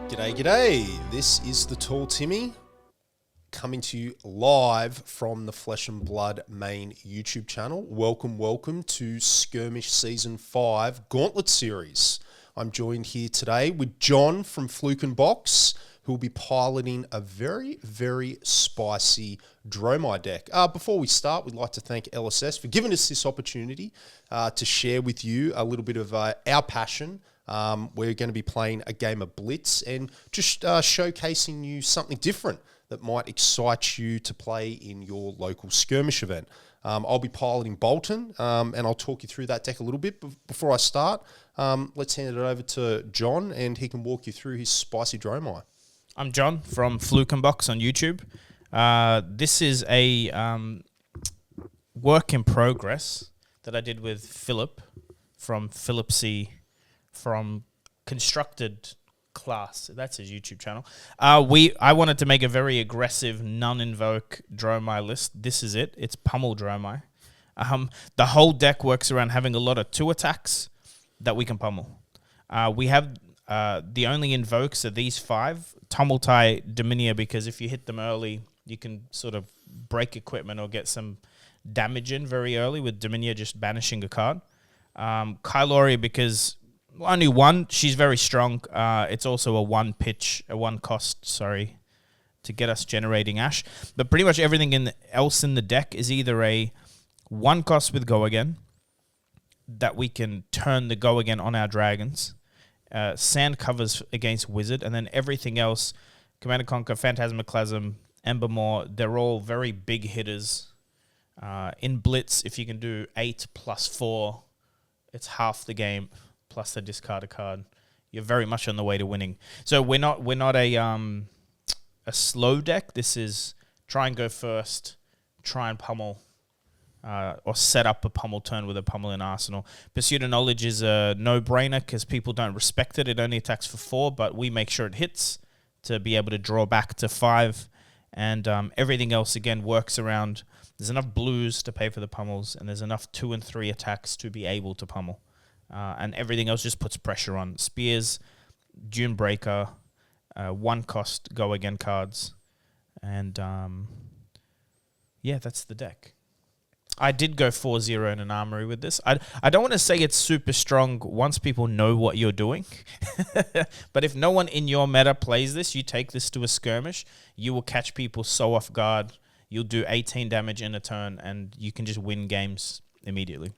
G'day. This is the Tall Timmy coming to you live from the Flesh and Blood main YouTube channel. Welcome to Skirmish Season 5 Gauntlet Series. I'm joined here today with John from Fluke and Box, who will be piloting a very spicy Dromai deck. Before we start, we'd like to thank LSS for giving us this opportunity to share with you a little bit of our passion. We're going to be playing a game of Blitz and just showcasing you something different that might excite you to play in your local skirmish event. I'll be piloting Bolton, and I'll talk you through that deck a little bit. But before I start, let's hand it over to John, and he can walk you through his spicy Dromai. I'm John from Fluke and Box on YouTube. This is a work in progress that I did with Philip from from Constructed Class. That's his YouTube channel. I wanted to make a very aggressive non-invoke Dromai list. This is it. It's Pummel Dromai. The whole deck works around having a lot of 2 attacks that we can pummel. We have the only invokes are these 5. Tumultai, Dominia, because if you hit them early, you can sort of break equipment or get some damage in very early with Dominia just banishing a card. Kylori, because only one, she's very strong. It's also a one cost, to get us generating Ash. But pretty much everything else in the deck is either a 1 cost with Go Again, that we can turn the Go Again on our dragons, sand covers against Wizard, and then everything else, Command and Conquer, Phantasmaclasm, Embermore, they're all very big hitters. In Blitz, if you can do 8 plus 4, it's half the game, plus the discard a card. You're very much on the way to winning. So we're not a slow deck. This is try and go first, try and pummel, or set up a pummel turn with a pummel in arsenal. Pursuit of Knowledge is a no-brainer because people don't respect it. It only attacks for 4, but we make sure it hits to be able to draw back to 5. And everything else, again, works around. There's enough blues to pay for the pummels, and there's enough 2 and 3 attacks to be able to pummel. And everything else just puts pressure on. Spears, Dune Breaker, 1 cost Go Again cards. And that's the deck. I did go 4-0 in an armory with this. I don't want to say it's super strong once people know what you're doing. But if no one in your meta plays this, you take this to a skirmish, you will catch people so off guard. You'll do 18 damage in a turn, and you can just win games immediately.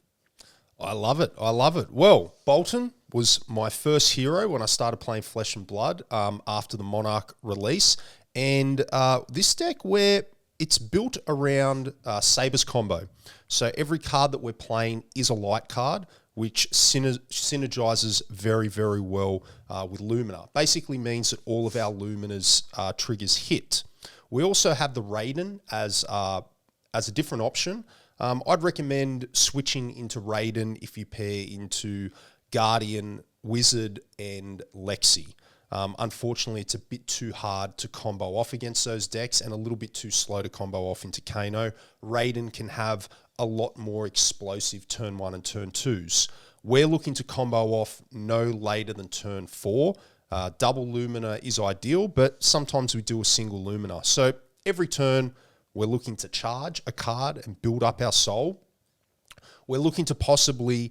I love it. Well, Bolton was my first hero when I started playing Flesh and Blood after the Monarch release. And this deck, where it's built around Saber's combo. So every card that we're playing is a light card, which synergizes very well with Lumina. Basically means that all of our Lumina's triggers hit. We also have the Raiden as a different option. I'd recommend switching into Raiden if you pair into Guardian, Wizard, and Lexi. Unfortunately, it's a bit too hard to combo off against those decks and a little bit too slow to combo off into Kano. Raiden can have a lot more explosive turn 1 and turn 2s. We're looking to combo off no later than turn 4. Double Lumina is ideal, but sometimes we do a single Lumina. So every turn, we're looking to charge a card and build up our soul. We're looking to possibly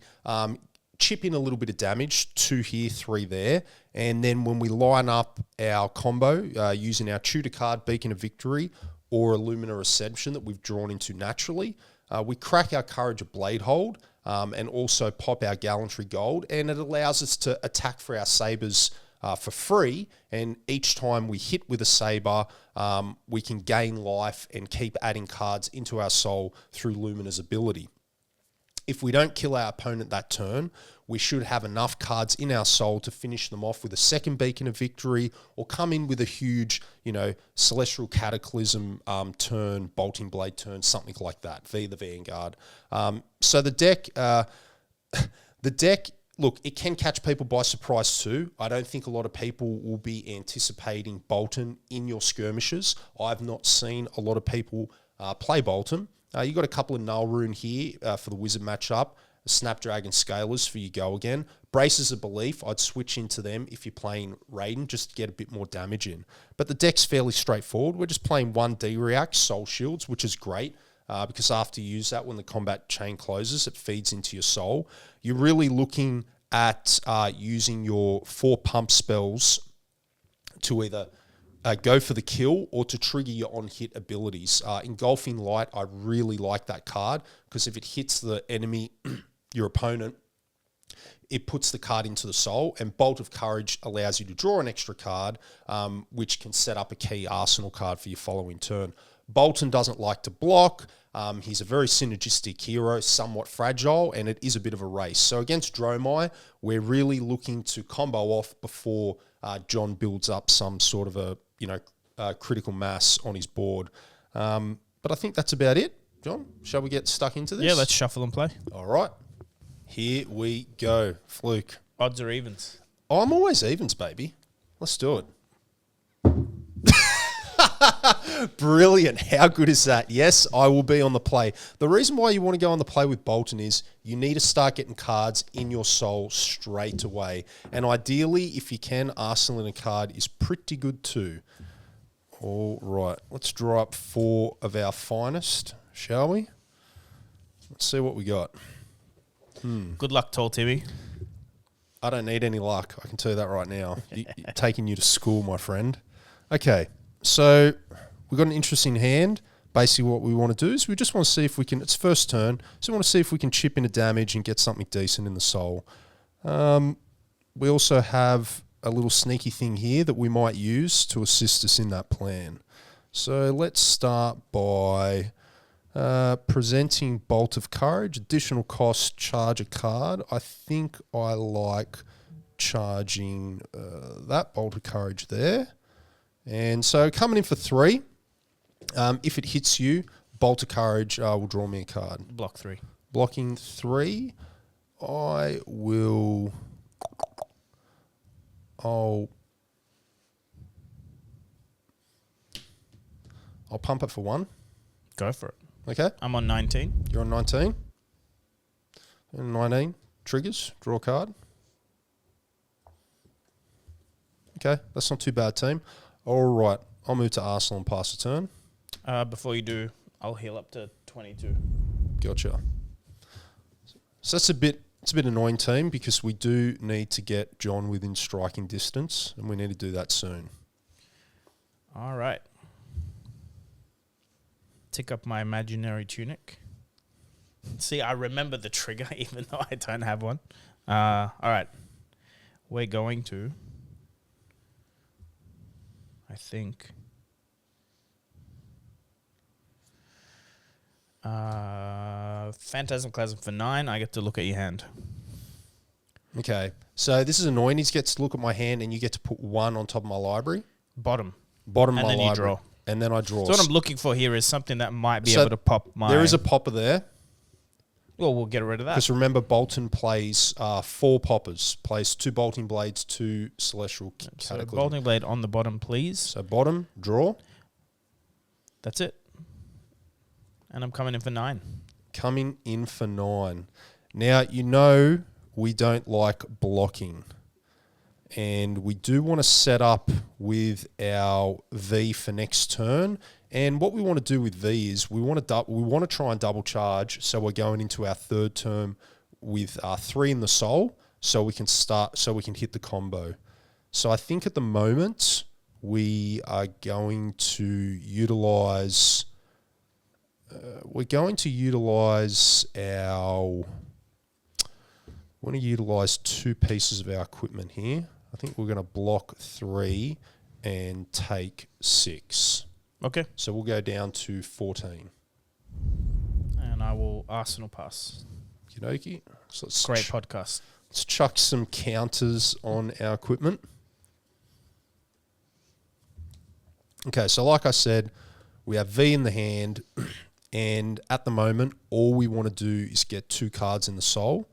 chip in a little bit of damage, 2 here, 3 there. And then when we line up our combo using our tutor card, Beacon of Victory, or a Lumina Ascension that we've drawn into naturally, we crack our Courage of Blade Hold and also pop our Gallantry Gold. And it allows us to attack for our Sabres for free, and each time we hit with a Sabre, we can gain life and keep adding cards into our soul through Lumina's ability. If we don't kill our opponent that turn, we should have enough cards in our soul to finish them off with a second Beacon of Victory, or come in with a huge, Celestial Cataclysm turn, Bolting Blade turn, something like that, the Vanguard. So the deck, look, it can catch people by surprise too. I don't think a lot of people will be anticipating Bolton in your skirmishes. I've not seen a lot of people play Bolton. You got a couple of Null Rune here for the Wizard matchup. Snapdragon Scalers for your go again. Braces of Belief, I'd switch into them if you're playing Raiden, just to get a bit more damage in. But the deck's fairly straightforward. We're just playing 1 D-React, Soul Shields, which is great, because after you use that, when the combat chain closes, it feeds into your soul. You're really looking at using your 4 pump spells to either go for the kill or to trigger your on-hit abilities. Engulfing Light, I really like that card, because if it hits the enemy, your opponent, it puts the card into the soul, and Bolt of Courage allows you to draw an extra card, which can set up a key arsenal card for your following turn. Bolton doesn't like to block. He's a very synergistic hero, somewhat fragile, and it is a bit of a race. So against Dromai, we're really looking to combo off before John builds up some sort of a critical mass on his board. But I think that's about it. John, shall we get stuck into this? Yeah, let's shuffle and play. All right. Here we go. Fluke. Odds or evens? Oh, I'm always evens, baby. Let's do it. Brilliant. How good is that? Yes, I will be on the play. The reason why you want to go on the play with Bolton is you need to start getting cards in your soul straight away. And ideally, if you can, arsenaling a card is pretty good too. All right. Let's draw up 4 of our finest, shall we? Let's see what we got. Good luck, Tall Timmy. I don't need any luck. I can tell you that right now. Taking you to school, my friend. Okay, so we've got an interesting hand. Basically what we want to do is we just want to see if we can, it's first turn, so we want to see if we can chip into damage and get something decent in the soul. We also have a little sneaky thing here that we might use to assist us in that plan. So let's start by presenting Bolt of Courage, additional cost, charge a card. I think I like charging that Bolt of Courage there. And so coming in for 3, if it hits you, Bolt of Courage will draw me a card. Block 3. Blocking 3, I will... I'll pump it for 1. Go for it. Okay. I'm on 19. You're on 19. And 19. Triggers. Draw a card. Okay. That's not too bad, team. All right. I'll move to Arsenal and pass the turn. Before you do, I'll heal up to 22. Gotcha. So that's it's a bit annoying, team, because we do need to get John within striking distance, and we need to do that soon. All right. Tick up my imaginary tunic. See, I remember the trigger, even though I don't have one. All right. We're going to, I think, Phantasmaclasm for 9. I get to look at your hand. Okay. So this is annoying. He gets to look at my hand, and you get to put 1 on top of my library. Bottom. Bottom of And my then you library. draw. And then I draw. So what I'm looking for here is something that might be So able to pop my... There is a popper there. Well, we'll get rid of that. Because remember, Bolton plays 4 poppers. Plays 2 Bolting Blades, 2 Celestial So Cataclysm. Bolting Blade on the bottom, please. So bottom, draw. That's it. And I'm coming in for 9. Coming in for 9. Now, you know we don't like blocking. And we do want to set up with our V for next turn. And what we want to do with V is we want to try and double charge. So we're going into our 3rd turn with 3 in the soul, so we can hit the combo. So I think at the moment we are going to utilize. We're going to utilize 2 pieces of our equipment here. I think we're going to block 3 and take 6. Okay. So we'll go down to 14. And I will Arsenal pass. Okey-dokey. So Great podcast. Let's chuck some counters on our equipment. Okay, so like I said, we have V in the hand, and at the moment, all we want to do is get 2 cards in the soul.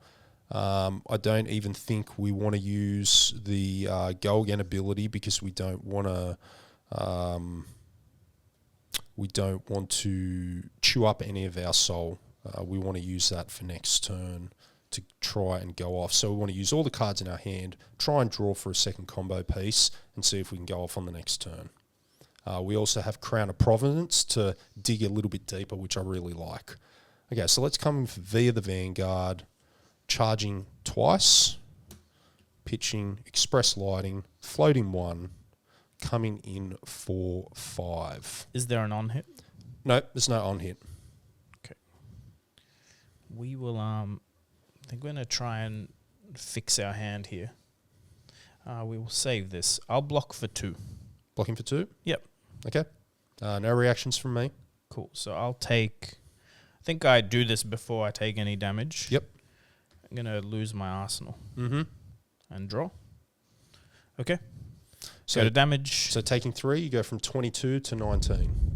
I don't even think we want to use the go again ability, because we don't want to chew up any of our soul. We want to use that for next turn to try and go off. So we want to use all the cards in our hand, try and draw for a second combo piece, and see if we can go off on the next turn. We also have Crown of Providence to dig a little bit deeper, which I really like. Okay, so let's come in via the Vanguard, charging twice, pitching, express lighting, floating 1, coming in for 5. Is there an on hit? No, there's no on hit. Okay. We will, I think we're going to try and fix our hand here. We will save this. I'll block for 2. Blocking for 2? Yep. Okay. No reactions from me. Cool. So I'll take, I think I do this before I take any damage. Yep. I'm going to lose my arsenal. Mm-hmm. And draw. Okay. So go to damage. So taking 3, you go from 22 to 19.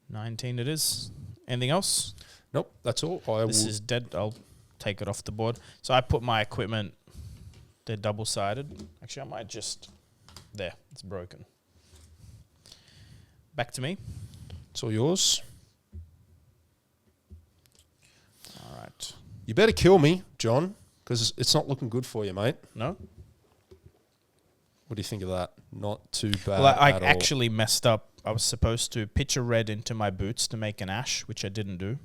19 it is. Anything else? Nope, that's all. This is dead. I'll take it off the board. So I put my equipment, they're double-sided. Actually, I might just, there, it's broken. Back to me. It's all yours. All right. You better kill me, John, because it's not looking good for you, mate. No? What do you think of that? Not too bad. Well, I at actually messed up. I was supposed to pitch a red into my boots to make an ash, which I didn't do.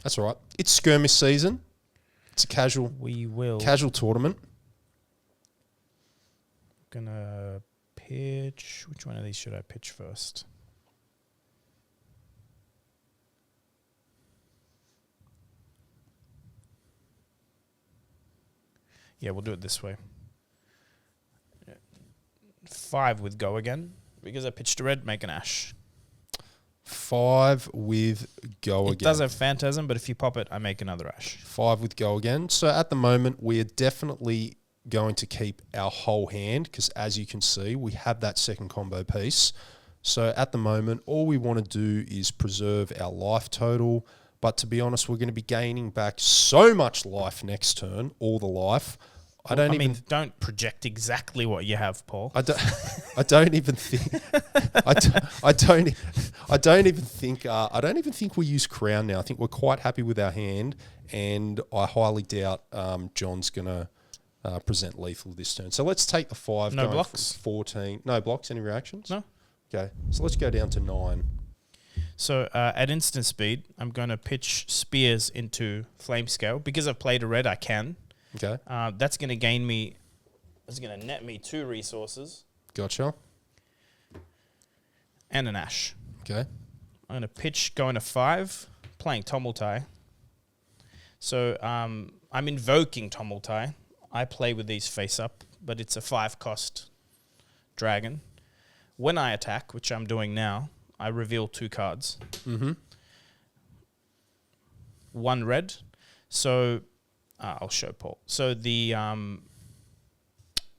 That's all right. It's skirmish season. It's a casual tournament. Gonna pitch. Which one of these should I pitch first? Yeah, we'll do it this way. 5 with go again. Because I pitched a red, make an ash. 5 with go again. It does have Phantasm, but if you pop it, I make another ash. 5 with go again. So at the moment, we are definitely going to keep our whole hand because as you can see, we have that second combo piece. So at the moment, all we want to do is preserve our life total. But to be honest, we're going to be gaining back so much life next turn, all the life. I don't project exactly what you have, Paul. I don't even think we use Crown now. I think we're quite happy with our hand, and I highly doubt John's gonna present lethal this turn. So let's take the 5. No going blocks. 14. No blocks. Any reactions? No. Okay. So let's go down to 9. So at instant speed, I'm going to pitch spears into flame scale because I've played a red. I can. Okay. That's going to gain me. It's going to net me 2 resources. Gotcha. And an ash. Okay. I'm going to pitch going to 5, playing Tomultai. So I'm invoking Tomultai. I play with these face up, but it's a 5-cost dragon. When I attack, which I'm doing now, I reveal 2 cards. Mm-hmm. 1 red. So I'll show Paul. So the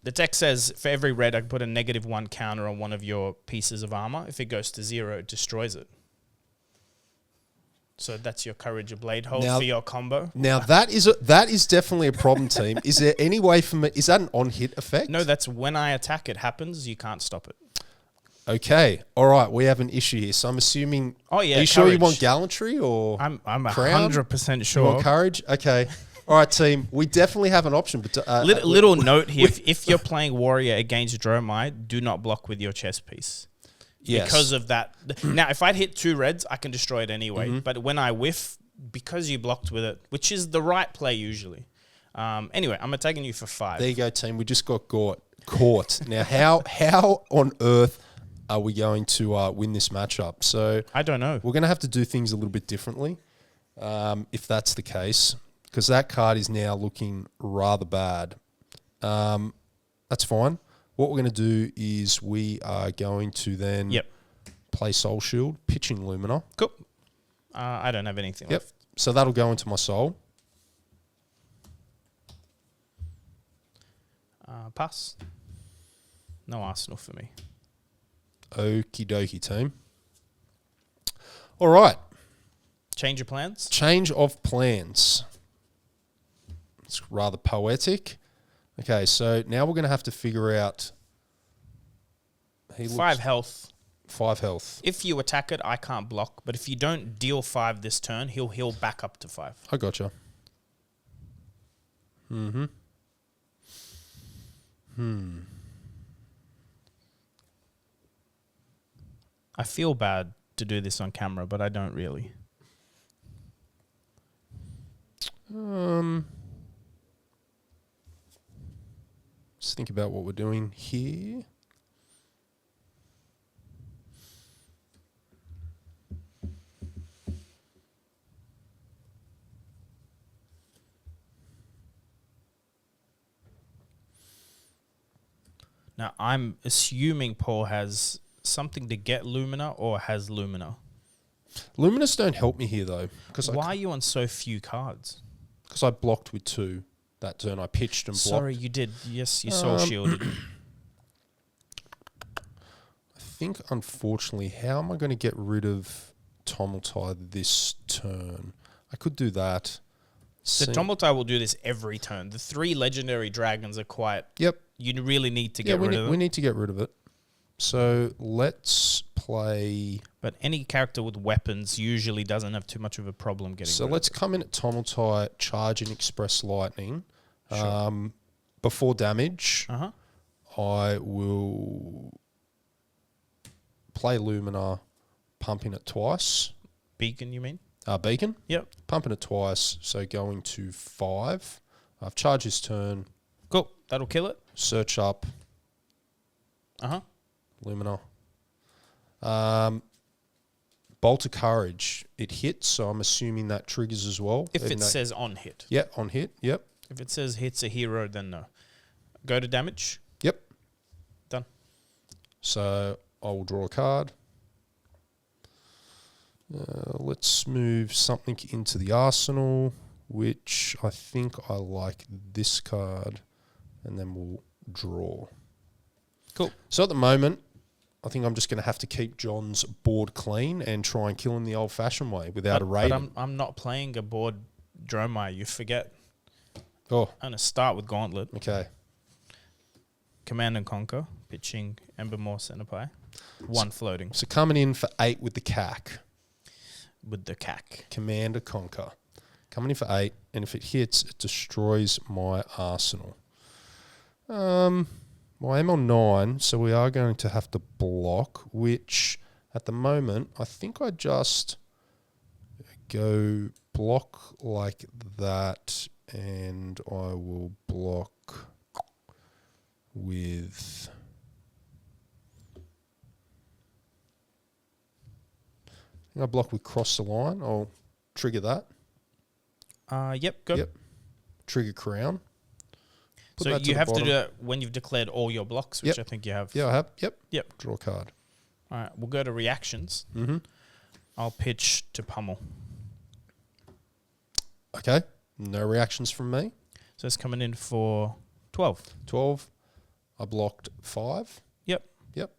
deck says for every red, I can put a -1 counter on one of your pieces of armor. If it goes to 0, it destroys it. So that's your Courage of Blade hold for your combo. Now that is definitely a problem, team. Is there any way for me? Is that an on-hit effect? No, that's when I attack. It happens. You can't stop it. Okay, all right. We have an issue here. So I'm assuming. Oh yeah. Are you sure you want gallantry or? I'm Crown? 100% sure. You want courage? Okay. All right, team. We definitely have an option. But little note here: if you're playing warrior against Dromai, do not block with your chess piece. Yes. Because of that. Now, if I'd hit 2 reds, I can destroy it anyway. Mm-hmm. But when I whiff, because you blocked with it, which is the right play usually. Anyway, I'm attacking you for 5. There you go, team. We just got caught. Now, how on earth are we going to win this matchup? So I don't know. We're going to have to do things a little bit differently, if that's the case, because that card is now looking rather bad. That's fine. What we're going to do is we are going to then play Soul Shield, pitching Lumina. Cool. I don't have anything left. So that'll go into my soul. Pass. No Arsenal for me. Okie dokie, team. All right. Change of plans? Change of plans. It's rather poetic. Okay, so now we're going to have to figure out... 5 health. 5 health. If you attack it, I can't block. But if you don't deal 5 this turn, he'll heal back up to 5. I gotcha. I feel bad to do this on camera, but I don't really. Let's think about what we're doing here. Now, I'm assuming Paul has something to get Lumina or has Lumina. Luminous don't help me here, though. Why are you on so few cards? Because I blocked with 2 that turn. I pitched and blocked. Sorry, you did. Yes, you soul shielded. I think, unfortunately, how am I going to get rid of Tumultai this turn? I could do that. So Tumultai will do this every turn. The 3 legendary dragons are quite... Yep. You really need to get rid of them. We need to get rid of it. So let's play... But any character with weapons usually doesn't have too much of a problem getting rid of it. So let's come in at Tumultai, charge and Express Lightning. Sure. Before damage, Uh-huh. I will play Lumina, pumping it twice. Beacon, you mean? Beacon? Yep. Pumping it twice, so going to 5. I've charged his turn. Cool. That'll kill it. Search up. Uh-huh. Lumina. Bolt of Courage. It hits, so I'm assuming that triggers as well. If it says on hit. Yeah, on hit. Yep. If it says hits a hero, then no. Go to damage. Yep. Done. So I will draw a card. Let's move something into the arsenal, which I think I like this card, and then we'll draw. Cool. So at the moment, I think I'm just going to have to keep John's board clean and try and kill him the old-fashioned way without a raid. But I'm not playing a board Dromai. You forget. Oh. I'm going to start with Gauntlet. Okay. Command and Conquer. Pitching Embermore Centipie. 1 floating. So coming in for 8 with the CAC. With the CAC. Command and Conquer. Coming in for 8, and if it hits, it destroys my arsenal. Well, I'm on 9, so we are going to have to block, which at the moment, I think I just go block like that, and I will block with... I think I block with cross the line. I'll trigger that. Yep, go. Yep. Trigger crown. Put So that you the have to bottom. do it when you've declared all your blocks, which Yep. I think you have. Yeah, I have. Yep. Yep. Draw a card. All right, we'll go to reactions. Mm-hmm. I'll pitch to Pummel. Okay. No reactions from me. So it's coming in for 12. 12. I blocked 5. Yep. Yep.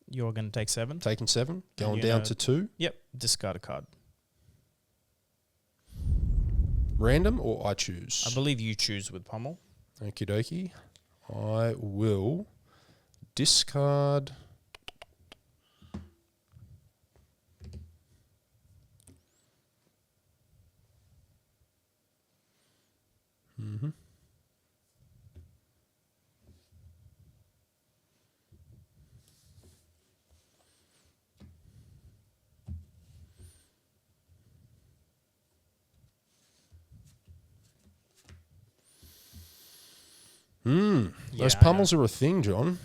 You're going to take 7. Taking 7. Going you're down gonna- to 2. Yep. Discard a card. Random or I choose? I believe you choose with Pummel. Okie dokie. I will discard. Mm-hmm. Those I pummels are a thing, John.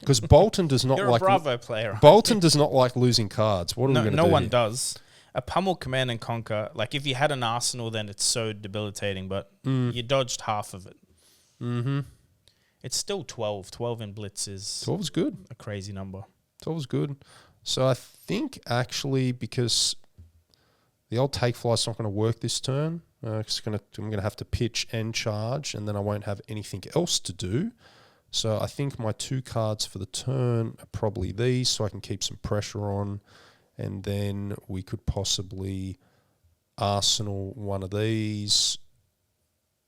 Because Bolton does not You're a like Bravo player. Bolton does not like losing cards. What are we No, going to do? no one here? does. A Pummel Command and Conquer, like if you had an Arsenal, then it's so debilitating, but you dodged half of it. Mm-hmm. It's still 12. 12 in Blitz is 12 is good. a crazy number. 12 is good. So I think actually because the old take fly's not going to work this turn, I'm going to have to pitch and charge, and then I won't have anything else to do. So I think my 2 cards for the turn are probably these, so I can keep some pressure on, and then we could possibly Arsenal one of these.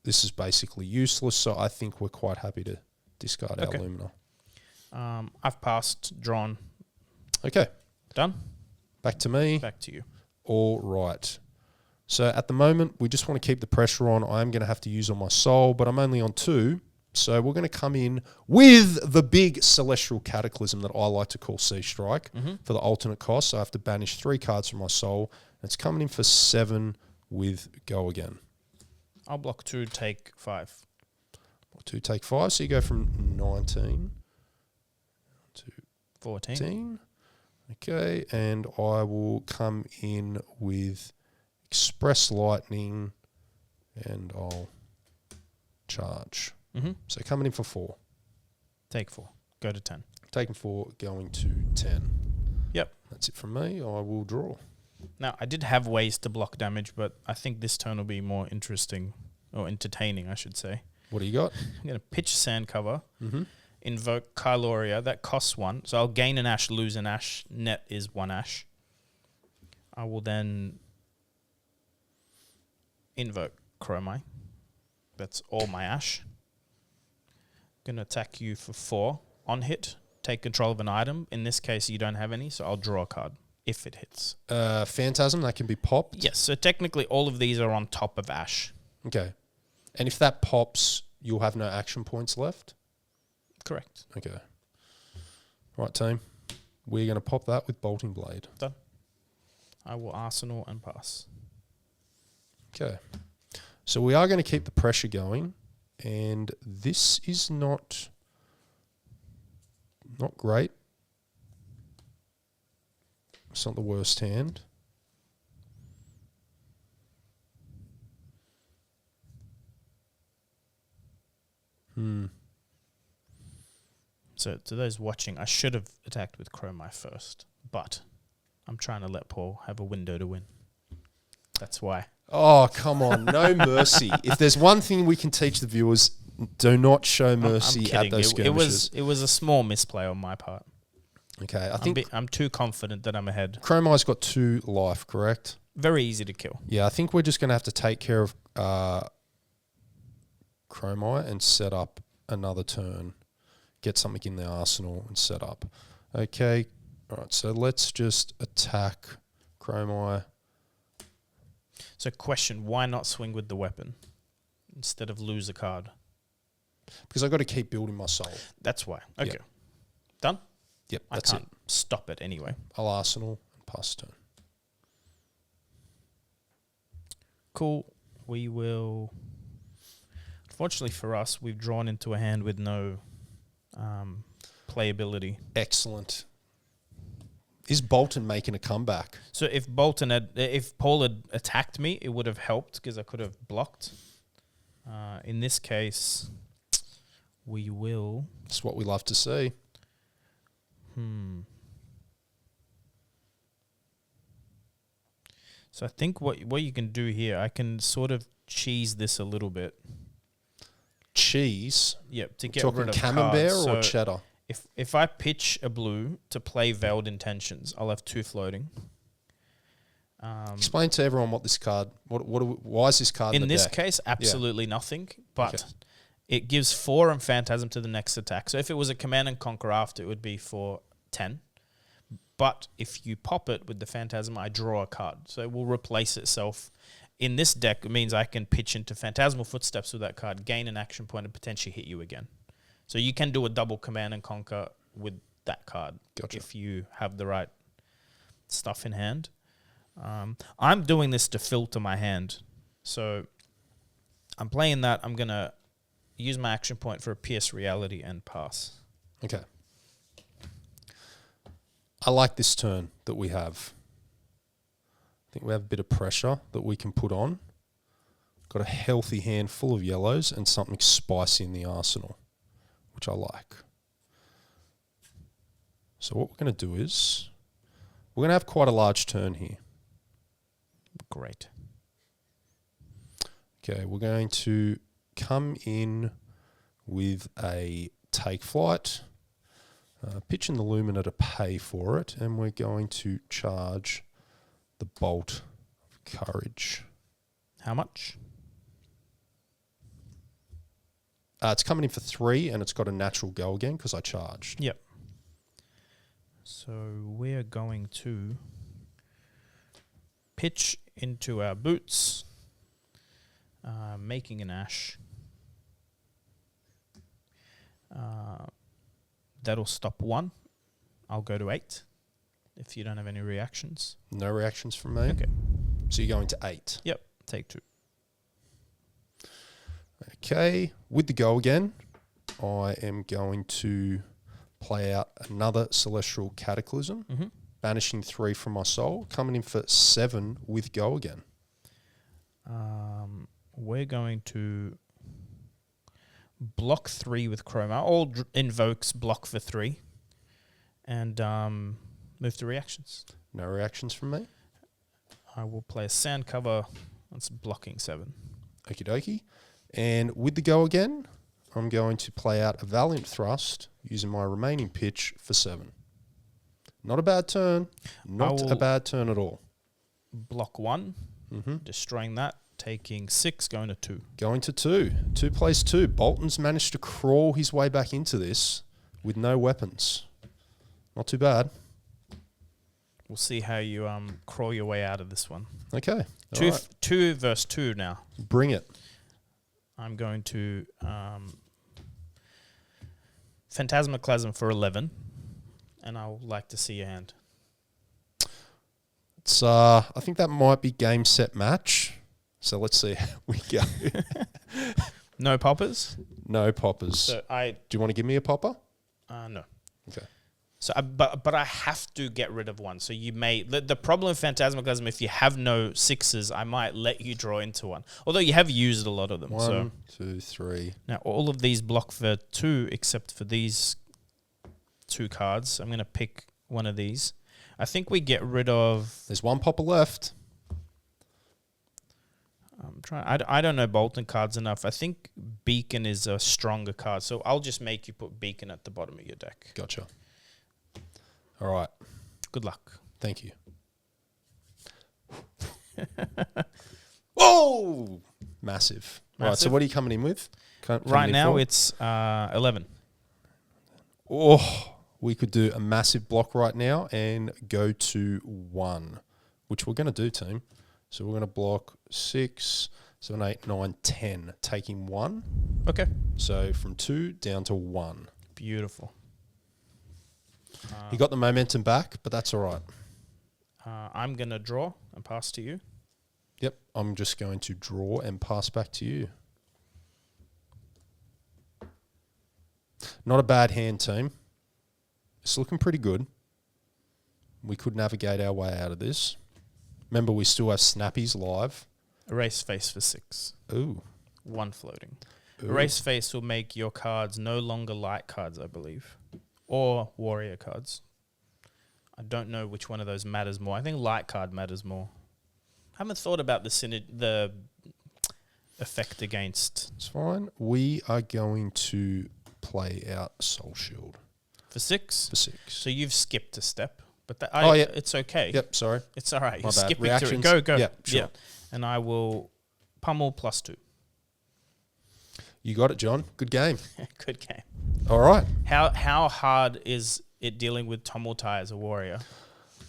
This is basically useless, so I think we're quite happy to discard our Lumina. I've passed, drawn. Okay. Done? Back to me. Back to you. All right. So at the moment, we just want to keep the pressure on. I am going to have to use on my soul, but I'm only on 2. So we're going to come in with the big Celestial Cataclysm that I like to call Sea Strike for the alternate cost. So I have to banish 3 cards from my soul. It's coming in for 7 with Go Again. I'll block 2, take 5. 2, take 5. So you go from 19 to 14. Okay, and I will come in with Express Lightning, and I'll charge. So coming in for 4. Take 4. Go to 10. Taking 4, going to 10. Yep. That's it from me. I will draw. Now, I did have ways to block damage, but I think this turn will be more interesting, or entertaining, I should say. What do you got? I'm going to pitch Sand Cover, invoke Kyloria. That costs 1. So I'll gain an ash, lose an ash. Net is 1 ash. I will then invoke Dromai. That's all my ash. Going to attack you for 4. On hit, take control of an item. In this case, you don't have any, so I'll draw a card if it hits. Phantasm, that can be popped? Yes, so technically all of these are on top of ash. Okay. And if that pops, you'll have no action points left? Correct. Okay. Right, team. We're going to pop that with Bolting Blade. Done. I will Arsenal and pass. Okay. So we are going to keep the pressure going, and this is not great. It's not the worst hand. So to those watching, I should have attacked with Dromai first, but I'm trying to let Paul have a window to win. That's why. Oh, come on. No mercy. If there's one thing we can teach the viewers, do not show mercy at those skirmishes. It was a small misplay on my part. Okay, I think I'm too confident that I'm ahead. Dromai's got 2 life, correct? Very easy to kill. Yeah, I think we're just going to have to take care of Dromai and set up another turn. Get something in the arsenal and set up. Okay, all right, so let's just attack Dromai. So question, why not swing with the weapon instead of lose a card? Because I've got to keep building my soul. That's why. Okay. Yep. Done? Yep, I that's can't stop it anyway. I'll arsenal and pass turn. Cool. We will... Unfortunately for us, we've drawn into a hand with no playability. Excellent. Is Bolton making a comeback? So if Paul had attacked me, it would have helped because I could have blocked. In this case, we will... That's what we love to see. So I think what you can do here, I can sort of cheese this a little bit. Cheese? Yep, to get Talking rid of camembert cards. or So cheddar? if I pitch a blue to play Veiled Intentions, I'll have 2 floating. Explain to everyone what this card... why is this card in In the this deck? case, absolutely nothing, but Okay. it gives 4 and Phantasm to the next attack. So if it was a Command and Conquer after, it would be for 10. But if you pop it with the Phantasm, I draw a card. So it will replace itself. In this deck, it means I can pitch into Phantasmal Footsteps with that card, gain an action point, and potentially hit you again. So you can do a double Command and Conquer with that card if you have the right stuff in hand. I'm doing this to filter my hand. So I'm playing that. I'm going to use my action point for a Pierce Reality and pass. Okay. I like this turn that we have. I think we have a bit of pressure that we can put on. Got a healthy hand full of yellows and something spicy in the arsenal, which I like. So what we're going to do is we're going to have quite a large turn here. Great. Okay, we're going to come in with a take flight, pitch in the Lumina to pay for it, and we're going to charge the Bolt of Courage. How much? It's coming in for 3, and it's got a natural go again because I charged. Yep. So we're going to pitch into our boots, making an ash. That'll stop 1. I'll go to 8 if you don't have any reactions. No reactions from me. Okay. So you're going to 8. Yep, take 2. Okay. With the go again, I am going to play out another Celestial Cataclysm, banishing 3 from my soul, coming in for 7 with go again. We're going to block 3 with Chroma. All invokes block for 3. And move to reactions. No reactions from me. I will play a sand cover. That's blocking 7. Okie dokie. And with the go again, I'm going to play out a Valiant Thrust using my remaining pitch for 7. Not a bad turn. Not a bad turn at all. Block 1, destroying that, taking 6, going to 2. Going to 2. 2 plays 2. Bolton's managed to crawl his way back into this with no weapons. Not too bad. We'll see how you crawl your way out of this one. Okay. 2 versus 2 now. Bring it. I'm going to Phantasmaclasm for 11, and I would like to see your hand. It's I think that might be game, set, match. So let's see how we go. No poppers? No poppers. So do you want to give me a popper? No. Okay. So, but I have to get rid of one. So you may the problem with Phantasmaclasm, if you have no 6s, I might let you draw into one. Although you have used a lot of them. 1, 2, 3. Now all of these block for 2, except for these 2 cards. I'm going to pick one of these. I think we get rid of. There's 1 popper left. I'm trying. I don't know Bolton cards enough. I think Beacon is a stronger card, so I'll just make you put Beacon at the bottom of your deck. Gotcha. All right. Good luck. Thank you. Whoa! Massive. All right, so what are you coming in with? Right now it's 11. Oh, we could do a massive block right now and go to 1, which we're going to do, team. So we're going to block 6, 7, 8, 9, 10, taking 1. Okay. So from 2 down to 1. Beautiful. You got the momentum back, but that's all right. I'm going to draw and pass to you. Yep, I'm just going to draw and pass back to you. Not a bad hand, team. It's looking pretty good. We could navigate our way out of this. Remember, we still have Snappies live. Erase face for 6. Ooh. 1 floating. Ooh. Erase face will make your cards no longer light cards, I believe. Or warrior cards. I don't know which one of those matters more. I think light card matters more. I haven't thought about the effect against. It's fine. We are going to play out Soul Shield. For 6? For 6. So you've skipped a step. But yeah. It's okay. Yep, sorry. It's all right. My You're bad. skipping Reactions? through it. Go. Yep, sure. Yeah. And I will pummel +2. You got it, John. Good game. Good game. All right. How hard is it dealing with Tumultai as a warrior?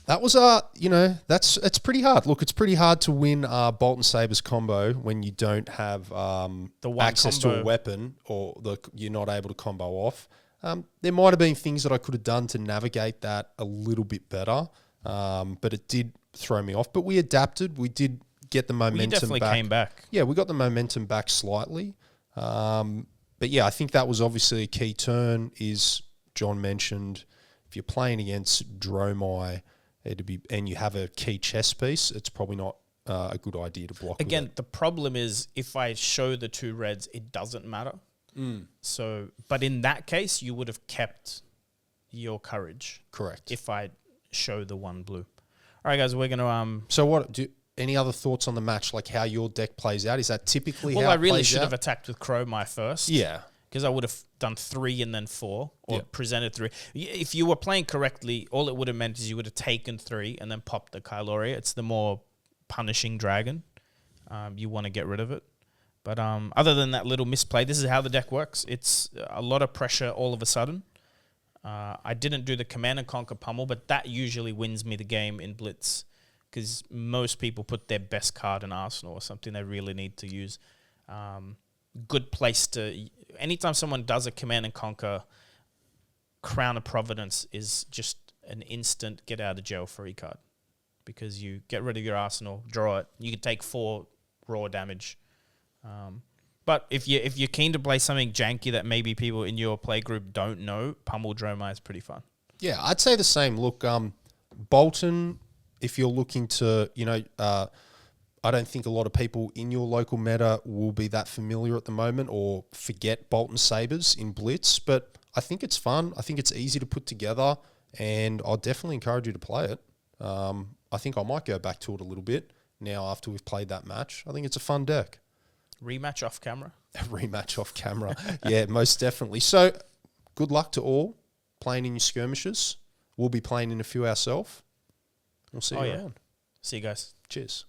That was it's pretty hard. Look, it's pretty hard to win Bolton Sabres combo when you don't have the one access combo. to a weapon or you're not able to combo off. There might have been things that I could have done to navigate that a little bit better, but it did throw me off. But we adapted. We did get the momentum back. You definitely came back. Yeah, we got the momentum back slightly. But yeah, I think that was obviously a key turn. Is John mentioned if you're playing against Dromai and you have a key chess piece, it's probably not a good idea to block. Again, the problem is if I show the 2 reds, it doesn't matter. So, but in that case, you would have kept your courage. Correct. If I show the 1 blue. All right, guys, we're gonna So any other thoughts on the match, like how your deck plays out? Is that typically how it plays out? Well, I really should have attacked with Crowmai first. Yeah. Because I would have done 3 and then 4, or Yep. presented 3. If you were playing correctly, all it would have meant is you would have taken 3 and then popped the Kyloria. It's the more punishing dragon. You want to get rid of it. But other than that little misplay, this is how the deck works. It's a lot of pressure all of a sudden. I didn't do the Command and Conquer Pummel, but that usually wins me the game in Blitz because most people put their best card in Arsenal or something they really need to use. Good place to... Anytime someone does a Command and Conquer, Crown of Providence is just an instant get out of jail free card because you get rid of your Arsenal, draw it. You can take 4 raw damage. But if you're keen to play something janky that maybe people in your play group don't know, Pummel Dromai is pretty fun. Yeah, I'd say the same. Look, Bolton, if you're looking to, I don't think a lot of people in your local meta will be that familiar at the moment or forget Bolton Sabres in Blitz, but I think it's fun. I think it's easy to put together, and I'll definitely encourage you to play it. I think I might go back to it a little bit now after we've played that match. I think it's a fun deck. Rematch off camera? A rematch off camera. Yeah, most definitely. So good luck to all playing in your skirmishes. We'll be playing in a few ourselves. We'll see you around. See you guys. Cheers.